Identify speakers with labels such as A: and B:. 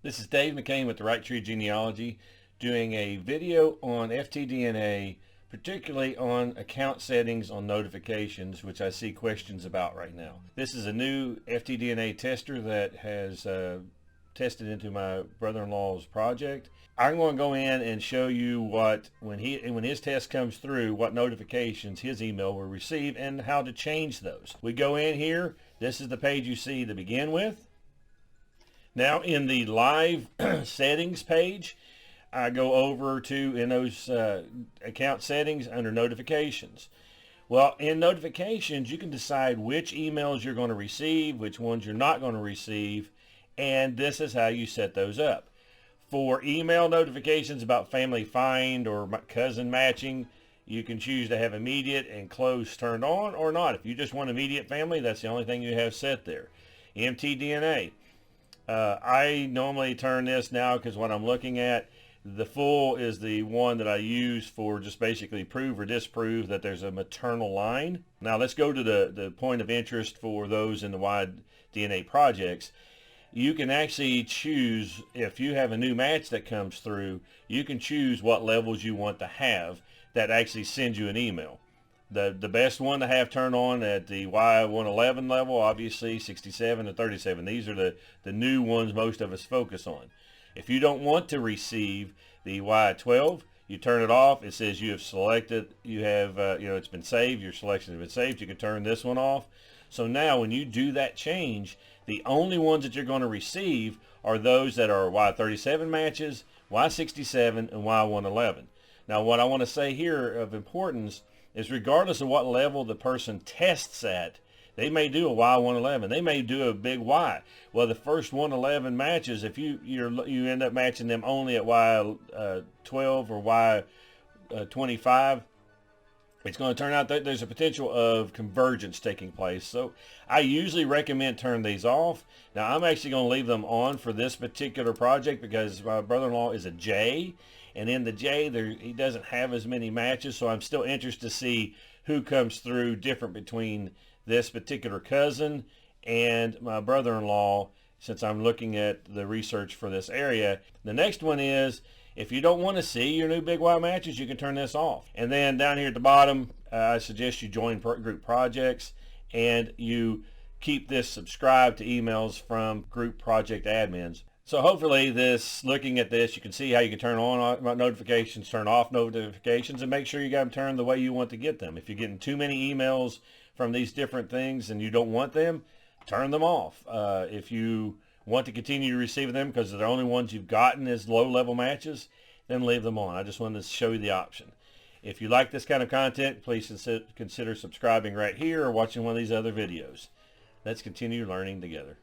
A: This is Dave McCain with the Right Tree Genealogy doing a video on FTDNA, particularly on account settings on notifications, which I see questions about right now. This is a new FTDNA tester that has tested into my brother-in-law's project. I'm going to go in and show you what, when his test comes through, what notifications his email will receive and how to change those. We go in here. This is the page you see to begin with. Now in the live settings page, I go over to in those account settings under notifications. Well, in notifications, you can decide which emails you're going to receive, which ones you're not going to receive, and this is how you set those up. For email notifications about family find or cousin matching, you can choose to have immediate and close turned on or not. If you just want immediate family, that's the only thing you have set there. FTDNA. I normally turn this now because what I'm looking at, the full is the one that I use for just basically prove or disprove that there's a maternal line. Now let's go to the point of interest for those in the wide DNA projects. You can actually choose, if you have a new match that comes through, you can choose what levels you want to have that actually sends you an email. The best one to have turned on at the Y111 level, obviously 67 to 37. These are the new ones most of us focus on. If you don't want to receive the Y12, you turn it off. It says you have selected, you have, it's been saved, your selection has been saved. You can turn this one off. So now when you do that change, the only ones that you're going to receive are those that are Y37 matches, Y67, and Y111. Now what I want to say here of importance is regardless of what level the person tests at, they may do a Y111. They may do a big Y. Well, the first 111 matches, if you end up matching them only at Y12 or Y25, it's going to turn out that there's a potential of convergence taking place. So I usually recommend turn these off. Now I'm actually going to leave them on for this particular project because my brother-in-law is a J, and in the J he doesn't have as many matches, so I'm still interested to see who comes through different between this particular cousin and my brother-in-law, since I'm looking at the research for this area. The next one is, if you don't want to see your new big Y matches, you can turn this off. And then down here at the bottom, I suggest you join group projects and you keep this subscribed to emails from group project admins. So hopefully looking at this, you can see how you can turn on notifications, turn off notifications, and make sure you got them turned the way you want to get them. If you're getting too many emails from these different things and you don't want them, turn them off. If you want to continue receiving them because they're the only ones you've gotten as low-level matches, then leave them on. I just wanted to show you the option. If you like this kind of content, please consider subscribing right here or watching one of these other videos. Let's continue learning together.